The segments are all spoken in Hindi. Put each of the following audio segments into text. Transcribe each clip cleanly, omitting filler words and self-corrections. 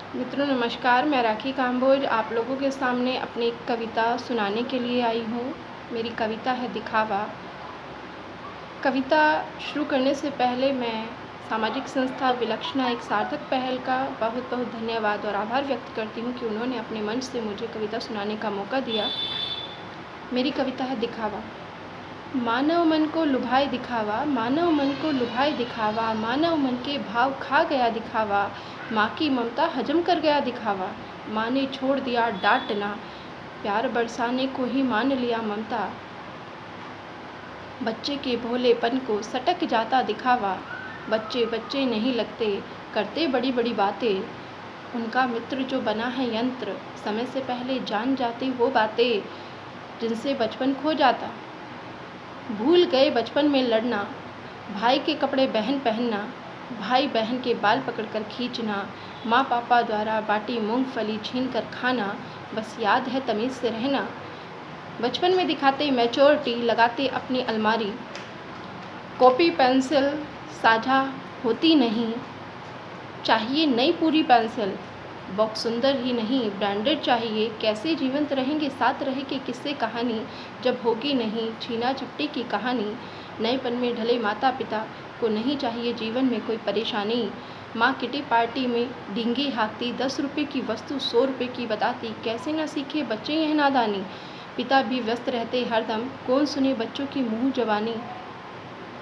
मित्रों नमस्कार, मैं राखी काम्बोज आप लोगों के सामने अपनी एक कविता सुनाने के लिए आई हूँ। मेरी कविता है दिखावा। कविता शुरू करने से पहले मैं सामाजिक संस्था विलक्षणा एक सार्थक पहल का बहुत बहुत धन्यवाद और आभार व्यक्त करती हूँ कि उन्होंने अपने मंच से मुझे कविता सुनाने का मौका दिया। मेरी कविता है दिखावा। मानव मन को लुभाए दिखावा, मानव मन को लुभाए दिखावा, मानव मन के भाव खा गया दिखावा, माँ की ममता हजम कर गया दिखावा, माँ ने छोड़ दिया डांटना, प्यार बरसाने को ही मान लिया ममता, बच्चे के भोलेपन को सटक जाता दिखावा, बच्चे बच्चे नहीं लगते, करते बड़ी बड़ी बातें, उनका मित्र जो बना है यंत्र, समय से पहले जान जाते वो बातें जिनसे बचपन खो जाता। भूल गए बचपन में लड़ना, भाई के कपड़े बहन पहनना, भाई बहन के बाल पकड़कर खींचना, माँ पापा द्वारा बाटी मूंगफली छीन कर खाना, बस याद है तमीज़ से रहना। बचपन में दिखाते मैच्योरिटी, लगाते अपनी अलमारी, कॉपी पेंसिल साझा होती नहीं, चाहिए नई पूरी पेंसिल, बॉक्स सुंदर ही नहीं ब्रांडेड चाहिए, कैसे जीवंत रहेंगे साथ रह के किस्से कहानी, जब होगी नहीं छीना झपटी की कहानी, नएपन में ढले माता पिता को नहीं चाहिए जीवन में कोई परेशानी, माँ किटी पार्टी में डींगी हाँकती, 10 रुपये की वस्तु 100 रुपये की बताती, कैसे ना सीखे बच्चे यह नादानी, पिता भी व्यस्त रहते हरदम, कौन सुने बच्चों की मुँह जवानी,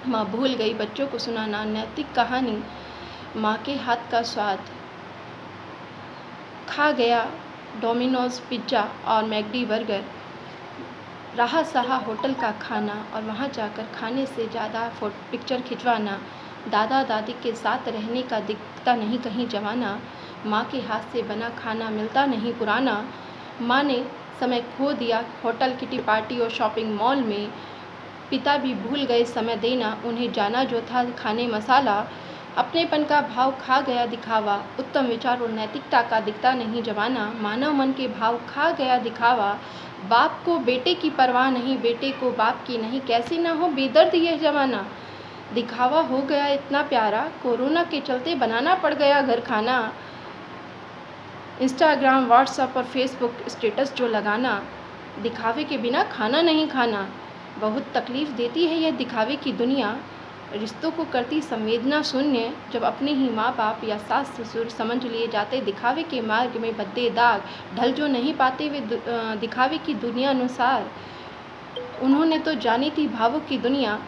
माँ भूल गई बच्चों को सुनाना नैतिक कहानी, माँ के हाथ का स्वाद खा गया डोमिनोज़ पिज़्ज़ा और मैकडी बर्गर, रहा सहा होटल का खाना और वहाँ जाकर खाने से ज़्यादा पिक्चर खिंचवाना, दादा दादी के साथ रहने का दिखता नहीं कहीं जमाना, माँ के हाथ से बना खाना मिलता नहीं पुराना, माँ ने समय खो दिया होटल किटी पार्टी और शॉपिंग मॉल में, पिता भी भूल गए समय देना, उन्हें जाना जो था खाने मसाला, अपनेपन का भाव खा गया दिखावा, उत्तम विचार और नैतिकता का दिखता नहीं जमाना, मानव मन के भाव खा गया दिखावा, बाप को बेटे की परवाह नहीं, बेटे को बाप की नहीं, कैसे ना हो बेदर्द यह जमाना, दिखावा हो गया इतना प्यारा, कोरोना के चलते बनाना पड़ गया घर खाना, इंस्टाग्राम व्हाट्सएप और फेसबुक स्टेटस जो लगाना, दिखावे के बिना खाना नहीं खाना, बहुत तकलीफ़ देती है यह दिखावे की दुनिया, रिश्तों को करती संवेदना शून्य, जब अपने ही माँ बाप या सास ससुर समझ लिए जाते दिखावे के मार्ग में भद्दे दाग, ढल जो नहीं पाते वे दिखावे की दुनिया अनुसार, उन्होंने तो जानी थी भावों की दुनिया,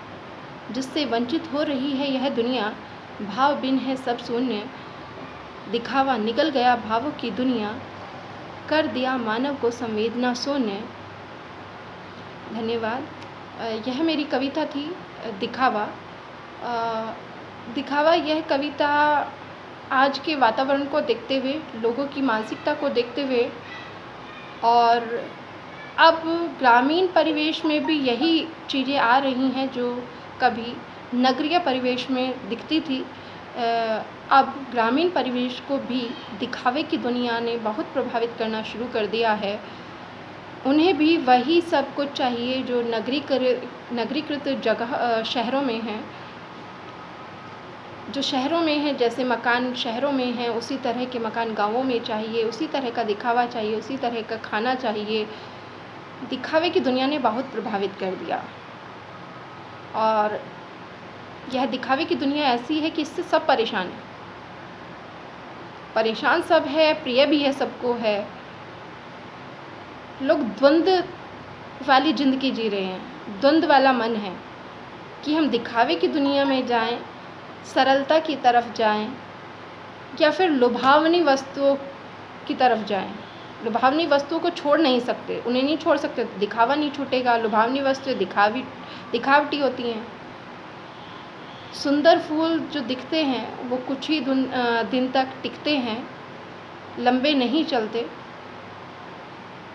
जिससे वंचित हो रही है यह दुनिया, भाव बिन है सब शून्य, दिखावा निकल गया भावों की दुनिया, कर दिया मानव को संवेदना शून्य। धन्यवाद। यह मेरी कविता थी दिखावा। दिखावा यह कविता आज के वातावरण को देखते हुए, लोगों की मानसिकता को देखते हुए और अब ग्रामीण परिवेश में भी यही चीज़ें आ रही हैं जो कभी नगरीय परिवेश में दिखती थी, अब ग्रामीण परिवेश को भी दिखावे की दुनिया ने बहुत प्रभावित करना शुरू कर दिया है। उन्हें भी वही सब कुछ चाहिए जो नगरीकृत जगह शहरों में है, जो शहरों में है, जैसे मकान शहरों में हैं उसी तरह के मकान गाँवों में चाहिए, उसी तरह का दिखावा चाहिए, उसी तरह का खाना चाहिए। दिखावे की दुनिया ने बहुत प्रभावित कर दिया और यह दिखावे की दुनिया ऐसी है कि इससे सब परेशान है, परेशान सब है, प्रिय भी है सबको है। लोग द्वंद्व वाली ज़िंदगी जी रहे हैं, द्वंद्व वाला मन है कि हम दिखावे की दुनिया में जाएं, सरलता की तरफ जाएं या फिर लुभावनी वस्तुओं की तरफ जाएं। लुभावनी वस्तुओं को छोड़ नहीं सकते, उन्हें नहीं छोड़ सकते, दिखावा नहीं छूटेगा। लुभावनी वस्तुएं दिखावटी होती हैं। सुंदर फूल जो दिखते हैं वो कुछ ही दिन तक टिकते हैं, लंबे नहीं चलते,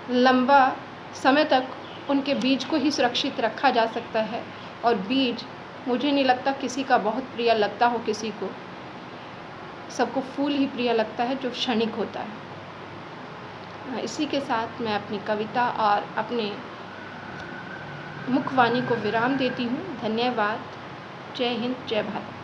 लंबा समय तक उनके बीज को ही सुरक्षित रखा जा सकता है और बीज मुझे नहीं लगता किसी का बहुत प्रिय लगता हो, किसी को, सबको फूल ही प्रिय लगता है जो क्षणिक होता है। इसी के साथ मैं अपनी कविता और अपने मुखवाणी को विराम देती हूँ। धन्यवाद। जय हिंद, जय भारत।